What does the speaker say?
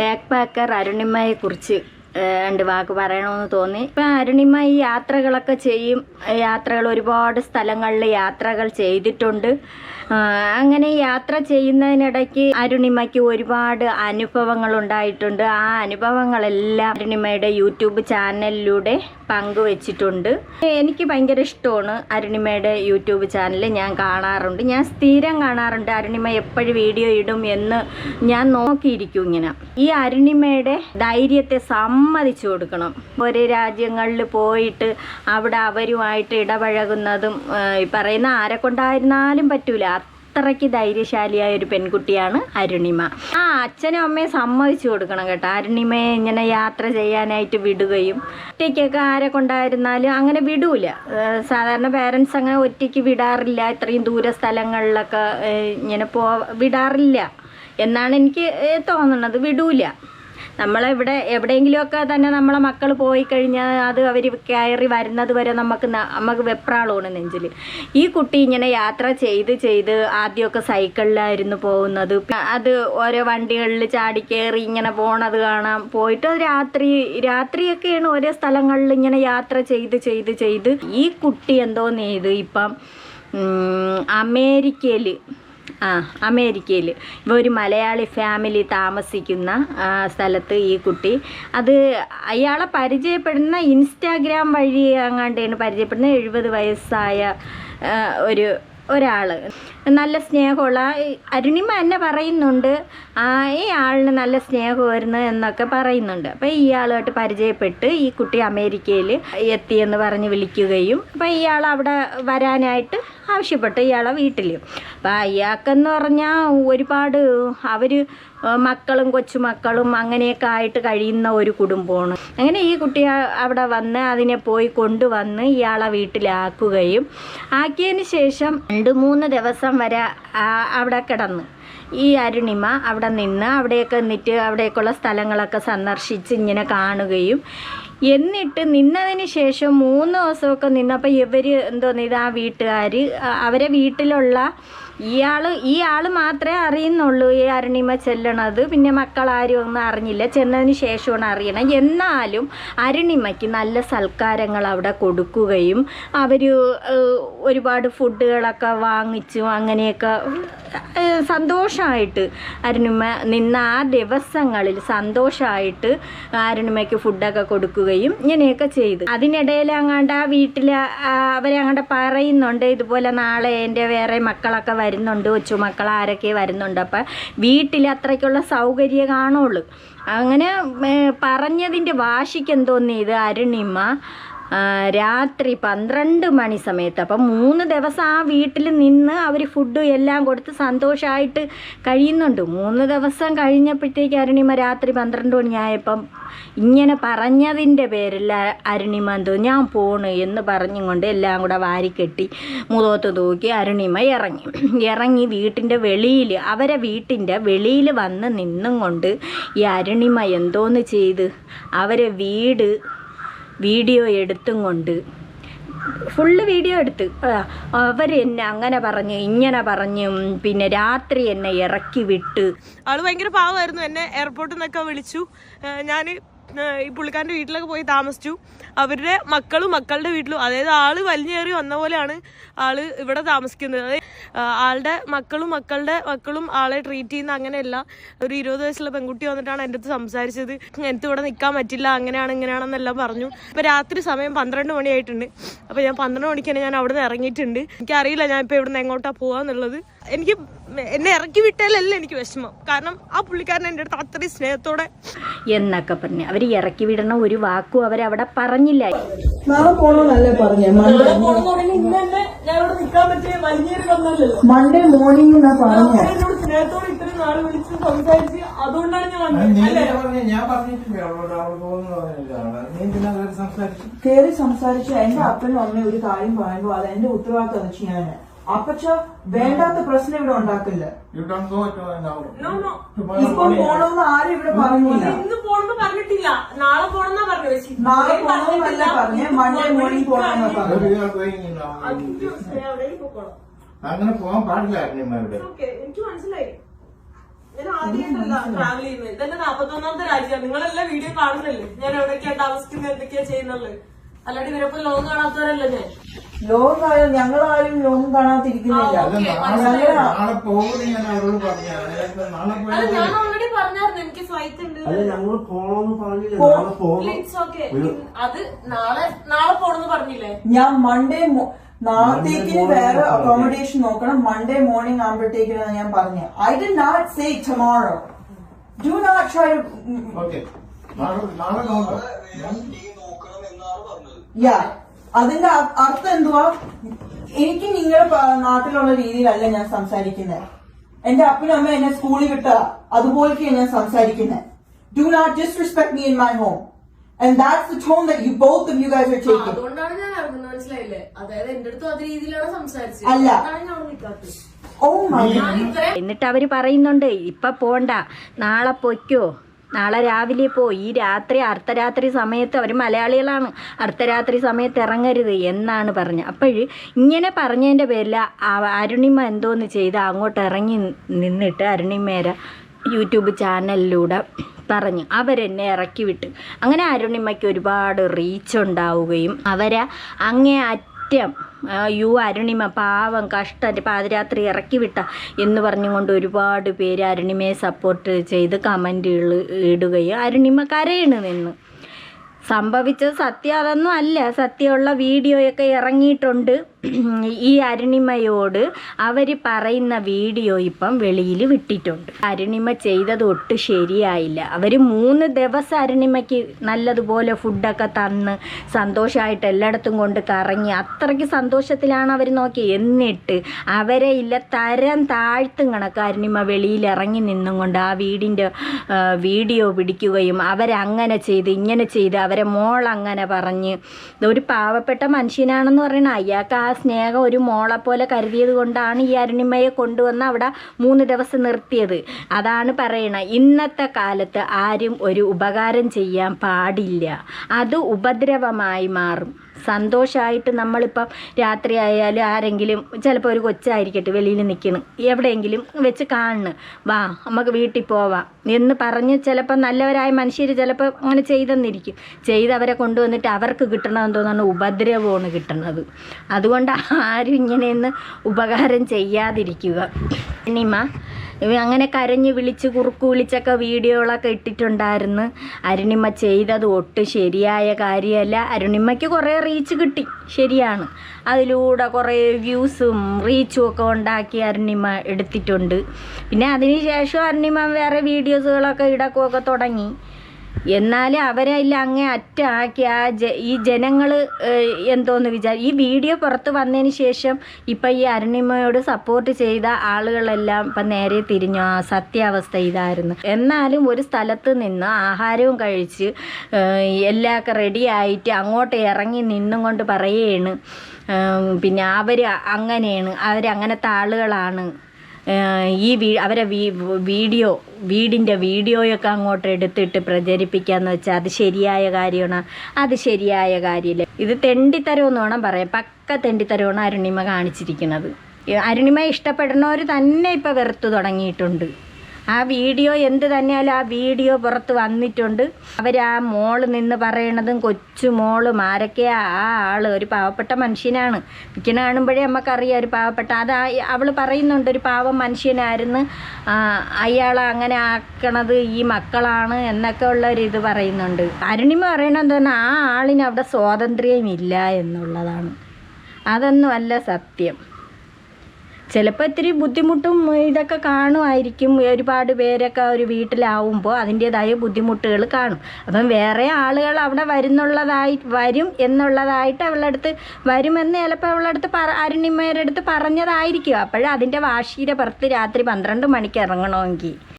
Back packer അരുണിമയെ കുറിച്ച് രണ്ട് വാക്ക് പറയണമെന്ന് തോന്നി. ഇപ്പം അരുണിമ ഈ യാത്രകളൊക്കെ ചെയ്യും. യാത്രകൾ ഒരുപാട് സ്ഥലങ്ങളിൽ യാത്രകൾ ചെയ്തിട്ടുണ്ട്. അങ്ങനെ യാത്ര ചെയ്യുന്നതിനിടയ്ക്ക് അരുണിമയ്ക്ക് ഒരുപാട് അനുഭവങ്ങൾ ഉണ്ടായിട്ടുണ്ട്. ആ അനുഭവങ്ങളെല്ലാം അരുണിമയുടെ യൂട്യൂബ് ചാനലിലൂടെ പങ്കുവച്ചിട്ടുണ്ട്. എനിക്ക് ഭയങ്കര ഇഷ്ടമാണ് അരുണിമയുടെ യൂട്യൂബ് ചാനൽ. ഞാൻ കാണാറുണ്ട്, ഞാൻ സ്ഥിരം കാണാറുണ്ട്. അരുണിമ എപ്പോഴും വീഡിയോ ഇടും എന്ന് ഞാൻ നോക്കിയിരിക്കും ഇങ്ങനെ. ഈ അരുണിമയുടെ ധൈര്യത്തെ സമ്മതിച്ചു കൊടുക്കണം. ഒരു രാജ്യങ്ങളിൽ പോയിട്ട് അവിടെ അവരുമായിട്ട് ഇടപഴകുന്നതും പറയുന്ന ആരെ കൊണ്ടായിരുന്നാലും പറ്റൂല. അത്രയ്ക്ക് ധൈര്യശാലിയായ ഒരു പെൺകുട്ടിയാണ് അരുണിമ. അച്ഛനും അമ്മയും സമ്മതിച്ചു കൊടുക്കണം കേട്ടോ. അരുണിമയെ ഇങ്ങനെ യാത്ര ചെയ്യാനായിട്ട് വിടുകയും, ഒറ്റയ്ക്കൊക്കെ ആരെ കൊണ്ടായിരുന്നാലും അങ്ങനെ വിടൂല. സാധാരണ പേരൻസ് അങ്ങനെ ഒറ്റയ്ക്ക് വിടാറില്ല. ഇത്രയും ദൂര സ്ഥലങ്ങളിലൊക്കെ ഇങ്ങനെ വിടാറില്ല എന്നാണ് എനിക്ക് തോന്നുന്നത്. വിടൂല. നമ്മളെവിടെ എവിടെയെങ്കിലുമൊക്കെ തന്നെ നമ്മളെ മക്കൾ പോയി കഴിഞ്ഞാൽ അത് അവർ കയറി വരുന്നത് വരെ നമുക്ക് വെപ്രാളമാണ് നെഞ്ചിൽ. ഈ കുട്ടി ഇങ്ങനെ യാത്ര ചെയ്ത് ആദ്യമൊക്കെ സൈക്കിളിലായിരുന്നു പോകുന്നത്. അത് ഓരോ വണ്ടികളിൽ ചാടിക്കയറി ഇങ്ങനെ പോണത് കാണാം. പോയിട്ട് രാത്രിയൊക്കെയാണ് ഓരോ സ്ഥലങ്ങളിൽ ഇങ്ങനെ യാത്ര ചെയ്ത് ഈ കുട്ടി എന്തോന്ന് ചെയ്ത് ഇപ്പം അമേരിക്കയിൽ ഒരു മലയാളി ഫാമിലി താമസിക്കുന്ന സ്ഥലത്ത് ഈ കുട്ടി അയാളെ പരിചയപ്പെടുന്ന ഇൻസ്റ്റാഗ്രാം വഴി അങ്ങാണ്ടാണ് പരിചയപ്പെടുന്നത്. 70 വയസ്സായ ഒരാൾ, നല്ല സ്നേഹമുള്ള. അരുണിമ എന്നെ പറയുന്നുണ്ട് ഈ ആളിന് നല്ല സ്നേഹമായിരുന്നു എന്നൊക്കെ പറയുന്നുണ്ട്. അപ്പോൾ ഇയാളുമായിട്ട് പരിചയപ്പെട്ട് ഈ കുട്ടി അമേരിക്കയിൽ എത്തിയെന്ന് പറഞ്ഞ് വിളിക്കുകയും അപ്പം ഇയാൾ അവിടെ വരാനായിട്ട് ആവശ്യപ്പെട്ടു ഇയാളെ വീട്ടിൽ. അപ്പം അയാൾക്കെന്ന് പറഞ്ഞാൽ ഒരുപാട് മക്കളും കൊച്ചുമക്കളും അങ്ങനെയൊക്കെ ആയിട്ട് കഴിയുന്ന ഒരു കുടുംബമാണ്. അങ്ങനെ ഈ കുട്ടി അവിടെ വന്ന് അതിനെ പോയി കൊണ്ടുവന്ന് ഇയാളെ വീട്ടിലാക്കുകയും ആക്കിയതിന് ശേഷം 2-3 ദിവസം വരെ അവിടെ കിടന്ന് ഈ അരുണിമ അവിടെ നിന്ന് അവിടെയൊക്കെ നിന്നിട്ട് അവിടേക്കുള്ള സ്ഥലങ്ങളൊക്കെ സന്ദർശിച്ച് ഇങ്ങനെ കാണുകയും, എന്നിട്ട് നിന്നതിന് ശേഷം 3 ദിവസമൊക്കെ നിന്നപ്പോൾ എന്തോന്ന് ആ വീട്ടുകാർ അവരെ വീട്ടിലുള്ള ഈ ആൾ മാത്രമേ അറിയുന്നുള്ളൂ ഈ അരുണിമ ചെല്ലണത്. പിന്നെ മക്കളാരും ഒന്നും അറിഞ്ഞില്ല. ചെന്നതിന് ശേഷമാണ് അറിയണം. എന്നാലും അരുണിമയ്ക്ക് നല്ല സൽക്കാരങ്ങൾ അവിടെ കൊടുക്കുകയും അവർ ഒരുപാട് ഫുഡുകളൊക്കെ വാങ്ങിച്ചു അങ്ങനെയൊക്കെ സന്തോഷമായിട്ട് അരുണിമ നിന്ന ആ ദിവസങ്ങളിൽ സന്തോഷമായിട്ട് അരുണിമയ്ക്ക് ഫുഡൊക്കെ കൊടുക്കുകയും ഇങ്ങനെയൊക്കെ ചെയ്തു. അതിനിടയിൽ അങ്ങാണ്ട് ആ വീട്ടിൽ അവരങ്ങാണ്ട് പറയുന്നുണ്ട് ഇതുപോലെ നാളെ എൻ്റെ വേറെ മക്കളൊക്കെ വരുന്നുണ്ട്, കൊച്ചുമക്കൾ ആരൊക്കെ വരുന്നുണ്ട്. അപ്പം വീട്ടിൽ അത്രയ്ക്കുള്ള സൗകര്യം കാണുള്ളൂ. അങ്ങനെ പറഞ്ഞതിൻ്റെ വാശിക്ക് എന്തോന്ന് ചെയ്ത് അരുണിമ രാത്രി 12 മണി സമയത്ത്, അപ്പം 3 ദിവസം ആ വീട്ടിൽ നിന്ന് അവർ ഫുഡും എല്ലാം കൊടുത്ത് സന്തോഷമായിട്ട് കഴിയുന്നുണ്ട്. 3 ദിവസം കഴിഞ്ഞപ്പോഴത്തേക്ക് അരുണിമ രാത്രി 12 മണിയായപ്പം ഇങ്ങനെ പറഞ്ഞതിൻ്റെ പേരിൽ അരുണിമ ഞാൻ പോണ് എന്ന് പറഞ്ഞുകൊണ്ട് എല്ലാം കൂടെ വാരിക്കെട്ടി മുഖത്ത് തൂക്കി അരുണിമ ഇറങ്ങി വീട്ടിൻ്റെ വെളിയിൽ, അവരെ വീട്ടിൻ്റെ വെളിയിൽ വന്ന് നിന്നും കൊണ്ട് ഈ അരുണിമ എന്തോന്ന് ചെയ്ത് അവരെ വീഡിയോ എടുത്തും കൊണ്ട് ഫുള്ള് വീഡിയോ എടുത്ത് അവരെന്നെ അങ്ങനെ പറഞ്ഞു ഇങ്ങനെ പറഞ്ഞു. പിന്നെ രാത്രി എന്നെ ഇറക്കി വിട്ട്. ആള് ഭയങ്കര പാവമായിരുന്നു. എന്നെ എയർപോർട്ടിൽ നിന്നൊക്കെ വിളിച്ചു. ഞാൻ ഈ പുള്ളിക്കാരൻ്റെ വീട്ടിലൊക്കെ പോയി താമസിച്ചു. അവരുടെ മക്കളുടെ വീട്ടിലും, അതായത് ആള് വലിഞ്ഞേറി വന്ന പോലെയാണ് ആള് ഇവിടെ താമസിക്കുന്നത്. അതായത് ആളുടെ മക്കളും ആളെ ട്രീറ്റ് ചെയ്യുന്ന അങ്ങനെയല്ല. ഒരു 20 വയസ്സുള്ള പെൺകുട്ടി വന്നിട്ടാണ് എൻ്റെ അടുത്ത് സംസാരിച്ചത്. എനിക്ക് ഇവിടെ നിൽക്കാൻ പറ്റില്ല, ഇങ്ങനെയാണെന്നെല്ലാം പറഞ്ഞു. ഇപ്പം രാത്രി സമയം 12 മണിയായിട്ടുണ്ട്. അപ്പം ഞാൻ 12 മണിക്ക് തന്നെ ഞാൻ അവിടെ നിന്ന് ഇറങ്ങിയിട്ടുണ്ട്. എനിക്കറിയില്ല ഞാൻ ഇപ്പോൾ ഇവിടെ നിന്ന് എങ്ങോട്ടാണ് പോകാന്നുള്ളത്. എന്നെ ഇറക്കി വിട്ടാലല്ല എനിക്ക് വിഷമം. കാരണം ആ പുള്ളിക്കാരൻ എൻ്റെ അടുത്ത് അത്രയും സ്നേഹത്തോടെ എന്നൊക്കെ പറഞ്ഞു. അവർ ഇറക്കി വിടണ ഒരു വാക്കും അവരവിടെ പറഞ്ഞില്ല. നാളെ പോണോന്നല്ലേ പറഞ്ഞേ? മൺഡേ മോർണിംഗ് എന്നാ പറഞ്ഞേ. സ്നേഹത്തോടെ ഇത്രയും നാള് വിളിച്ച് സംസാരിച്ച് അതുകൊണ്ടാണ് കേറി സംസാരിച്ച എന്റെ അപ്പനും അമ്മയും ഒരു കാര്യം പറയുമ്പോ അത് എന്റെ ഉത്തരവാദിത്തം ചെയ്യാൻ. അപ്പച്ച വേണ്ടാത്ത പ്രശ്നം ഇവിടെ ഉണ്ടാക്കില്ല. ഇപ്പൊ പോണമെന്ന് ആരും ഇവിടെ പറഞ്ഞില്ല. ഇന്ന് പോണെന്ന് പറഞ്ഞിട്ടില്ല, നാളെ പോണെന്നാ പറഞ്ഞത്. നാളെ പോണമെന്നല്ല പറഞ്ഞേ, മൺഡേ മോർണിംഗ് പോണെന്നാ പറഞ്ഞു. അങ്ങനെ പോകാൻ പാടില്ല. എനിക്ക് മനസ്സിലായി. ഞാൻ ആദ്യമായിട്ടല്ല ട്രാവൽ ചെയ്യുന്നത്. ഇതെന്റെ 41ാമത്തെ രാജ്യമാണ്. നിങ്ങളെല്ലാം വീഡിയോ കാണുന്നല്ലേ ഞാൻ എവിടെയൊക്കെയാ താമസിക്കുന്നത്, എന്തൊക്കെയാ ചെയ്യുന്നുള്ളത്. അല്ലാണ്ട് ഇവരൊപ്പം ലോകം കാണാത്തവരല്ല ഞാൻ. ലോകം ഞങ്ങളാരും ലോകം കാണാതിരിക്കുന്നില്ല. നാളെ പോകുമെന്ന് ഞാൻ അവരോട് പറഞ്ഞു. അത് ഞാൻ ഓൾറെഡി പറഞ്ഞായിരുന്നു എനിക്ക് ഫ്ലൈറ്റ് ഉണ്ട്. ഞങ്ങൾ പോണോന്ന് പറഞ്ഞില്ല. നാളെ പോകും. It's okay. അത് നാളെ പോണെന്ന് പറഞ്ഞില്ലേ? ഞാൻ മൺഡേ നാളത്തേക്ക് വേറെ അക്കോമഡേഷൻ നോക്കണം. മൺഡേ മോർണിംഗ് ആകുമ്പോഴത്തേക്കാണ് ഞാൻ പറഞ്ഞത്. I did not say tomorrow. Do not try to. Okay, നാളെ നോക്കാം. യാ, അതിന്റെ അർത്ഥം എന്തുവാ? എനിക്ക് നിങ്ങളുടെ നാട്ടിലുള്ള രീതിയിലല്ല ഞാൻ സംസാരിക്കുന്നത്. എന്റെ അപ്പനും അമ്മ എന്നെ സ്കൂളിൽ വിട്ട അതുപോലെയൊക്കെയാണ് ഞാൻ സംസാരിക്കുന്നത്. Do not disrespect me in my home. And that's the tone that both of you guys are taking. അതുകൊണ്ടാണ് ഞാൻ ഇറങ്ങുന്നത്, മനസ്സിലായില്ലേ? അതായത് എന്റെ അടുത്തും അതേ രീതിയിലാണ് സംസാരിച്ചത്. അല്ല. അതാണ് ഞാൻ നിൽക്കാത്തത്. Oh my God. എന്നിട്ട് അവർ പറയുന്നുണ്ട് ഇപ്പം പോണ്ട, നാളെ പൊയ്ക്കോ, നാളെ രാവിലെ പോയി, ഈ രാത്രി അർദ്ധരാത്രി സമയത്ത്, അവർ മലയാളികളാണ്, അർദ്ധരാത്രി സമയത്ത് ഇറങ്ങരുത് എന്നാണ് പറഞ്ഞത്. അപ്പോൾ ഇങ്ങനെ പറഞ്ഞതിൻ്റെ പേരിൽ അരുണിമ എന്തോന്ന് ചെയ്ത് അങ്ങോട്ട് ഇറങ്ങി നിന്നിട്ട് അരുണിമേരെ യൂട്യൂബ് ചാനലിലൂടെ പറഞ്ഞു അവരെന്നെ ഇറക്കി വിട്ട്. അങ്ങനെ അരുണിമയ്ക്ക് ഒരുപാട് റീച്ച് ഉണ്ടാവുകയും അവരെ അങ്ങേ അറ്റം അരുണിമ പാവം കഷ്ടം പാതിരാത്രി ഇറക്കി വിട്ട എന്ന് പറഞ്ഞുകൊണ്ട് ഒരുപാട് പേര് അരുണിമയെ സപ്പോർട്ട് ചെയ്ത് കമൻറ്റുകൾ ഇടുകയും അരുണിമ കരയണ് നിന്ന്. സംഭവിച്ചത് സത്യം അതൊന്നും അല്ല, സത്യമുള്ള വീഡിയോയൊക്കെ ഇറങ്ങിയിട്ടുണ്ട്. ഈ അരുണിമയോട് അവർ പറയുന്ന വീഡിയോ ഇപ്പം വെളിയിൽ വിട്ടിട്ടുണ്ട്. അരുണിമ ചെയ്തത് ഒട്ടും ശരിയായില്ല. അവർ 3 ദിവസം അരുണിമയ്ക്ക് നല്ലതുപോലെ ഫുഡൊക്കെ തന്ന് സന്തോഷമായിട്ട് എല്ലായിടത്തും കൊണ്ട് കറങ്ങി അത്രയ്ക്ക് സന്തോഷത്തിലാണ് അവർ നോക്കി. എന്നിട്ട് അവരെ ഇല്ല തരം താഴ്ത്തും കണക്ക് അരുണിമ വെളിയിൽ ഇറങ്ങി നിന്നും കൊണ്ട് ആ വീടിൻ്റെ വീഡിയോ പിടിക്കുകയും അവരങ്ങനെ ചെയ്ത് ഇങ്ങനെ ചെയ്ത് അവരെ മോൾ അങ്ങനെ പറഞ്ഞ് ഒരു പാവപ്പെട്ട മനുഷ്യനാണെന്ന് പറയണ അയാൾക്ക് ആ സ്നേഹം ഒരു മോളെ പോലെ കരുതിയത് കൊണ്ടാണ് ഈ അരുണിമയെ കൊണ്ടുവന്ന് അവിടെ 3 ദിവസം നിർത്തിയത്. അതാണ് പറയണത്, ഇന്നത്തെ കാലത്ത് ആരും ഒരു ഉപകാരം ചെയ്യാൻ പാടില്ല, അത് ഉപദ്രവമായി മാറും. സന്തോഷമായിട്ട് നമ്മളിപ്പം രാത്രി ആയാലും ആരെങ്കിലും ചിലപ്പോൾ ഒരു കൊച്ചായിരിക്കട്ടെ വെളിയിൽ നിൽക്കണം, എവിടെയെങ്കിലും വെച്ച് കാണുന്നു, വാ നമുക്ക് വീട്ടിൽ പോവാം എന്ന് പറഞ്ഞ് ചിലപ്പോൾ നല്ലവരായ മനുഷ്യർ ചിലപ്പോൾ അങ്ങനെ ചെയ്തെന്നിരിക്കും. ചെയ്തവരെ കൊണ്ടുവന്നിട്ട് അവർക്ക് കിട്ടണമെന്ന് തോന്നുന്നു ഉപദ്രവമാണ് കിട്ടുന്നത്. അതുകൊണ്ട് ആരും ഇങ്ങനെയൊന്ന് ഉപകാരം ചെയ്യാതിരിക്കുക. അരുണിമ അങ്ങനെ കരഞ്ഞ് വിളിച്ച് കുറുക്ക് വിളിച്ചൊക്കെ വീഡിയോകളൊക്കെ ഇട്ടിട്ടുണ്ടായിരുന്നു. അരുണിമ ചെയ്തത് ഒട്ടും ശരിയായ കാര്യമല്ല. അരുണിമയ്ക്ക് കുറേ റീച്ച് കിട്ടി, ശരിയാണ്. അതിലൂടെ കുറേ വ്യൂസും റീച്ചും ഒക്കെ ഉണ്ടാക്കി അരുണിമ എടുത്തിട്ടുണ്ട്. പിന്നെ അതിന് ശേഷം അരുണിമ വേറെ വീഡിയോസുകളൊക്കെ ഇടക്കുകയൊക്കെ തുടങ്ങി. എന്നാലും അവരെല്ലാം അങ്ങേ അറ്റാക്കി ഈ ജനങ്ങൾ എന്തോന്ന് ഈ വീഡിയോ പുറത്ത് വന്നതിന് ശേഷം ഇപ്പം ഈ അരുണിമയോട് സപ്പോർട്ട് ചെയ്ത ആളുകളെല്ലാം ഇപ്പം നേരെ തിരിഞ്ഞു. ആ സത്യാവസ്ഥ ഇതായിരുന്നു. എന്നാലും ഒരു സ്ഥലത്ത് നിന്ന് ആഹാരവും കഴിച്ച് എല്ലാം റെഡി ആയിട്ട് അങ്ങോട്ട് ഇറങ്ങി നിന്നും കൊണ്ട് പറയുകയാണ് പിന്നെ അവർ അങ്ങനെയാണ്, അവരങ്ങനത്തെ ആളുകളാണ്, ഈ അവരെ വീടിൻ്റെ വീഡിയോയൊക്കെ അങ്ങോട്ട് എടുത്തിട്ട് പ്രചരിപ്പിക്കാന്ന് വെച്ചാൽ അത് ശരിയായ കാര്യമാണ്? അത് ശരിയായ കാര്യമില്ല. ഇത് തെണ്ടിത്തരമെന്ന് വേണം പറയാം, പക്ക തെണ്ടിത്തരമാണ് അരുണിമ കാണിച്ചിരിക്കുന്നത്. അരുണിമ ഇഷ്ടപ്പെടുന്നവർ തന്നെ ഇപ്പോൾ വെറുത്തു തുടങ്ങിയിട്ടുണ്ട്. ആ വീഡിയോ എന്ത് തന്നെയാലും ആ വീഡിയോ പുറത്ത് വന്നിട്ടുണ്ട്. അവർ ആ മോള് നിന്ന് പറയണതും കൊച്ചു മോളും ആരൊക്കെയാ ആ ആള് ഒരു പാവപ്പെട്ട മനുഷ്യനാണ്. മിക്കനെ കാണുമ്പോഴേ നമുക്കറിയാം ഒരു പാവപ്പെട്ട അവൾ പറയുന്നുണ്ട് ഒരു പാവം മനുഷ്യനായിരുന്നു, അയാളെ അങ്ങനെ ആക്കണത് ഈ മക്കളാണ് എന്നൊക്കെ ഉള്ളൊരിത് പറയുന്നുണ്ട്. അരുണിമ പറയണത് തന്നെ ആ ആളിന് അവിടെ സ്വാതന്ത്ര്യമില്ല എന്നുള്ളതാണ്. അതൊന്നും അല്ല സത്യം. ചിലപ്പോൾ ഇത്തിരി ബുദ്ധിമുട്ടും ഇതൊക്കെ കാണുമായിരിക്കും. ഒരുപാട് പേരൊക്കെ ഒരു വീട്ടിലാവുമ്പോൾ അതിൻ്റേതായ ബുദ്ധിമുട്ടുകൾ കാണും. അപ്പം വേറെ ആളുകൾ അവിടെ വരും എന്നുള്ളതായിട്ട് അവളുടെ അടുത്ത് വരുമെന്ന് ചിലപ്പോൾ അവളുടെ അടുത്ത് അരുണിമയുടെ അടുത്ത് പറഞ്ഞതായിരിക്കും. അപ്പോഴതിൻ്റെ വാശിയുടെ പുറത്ത് രാത്രി 12 മണിക്ക് ഇറങ്ങണമെങ്കിൽ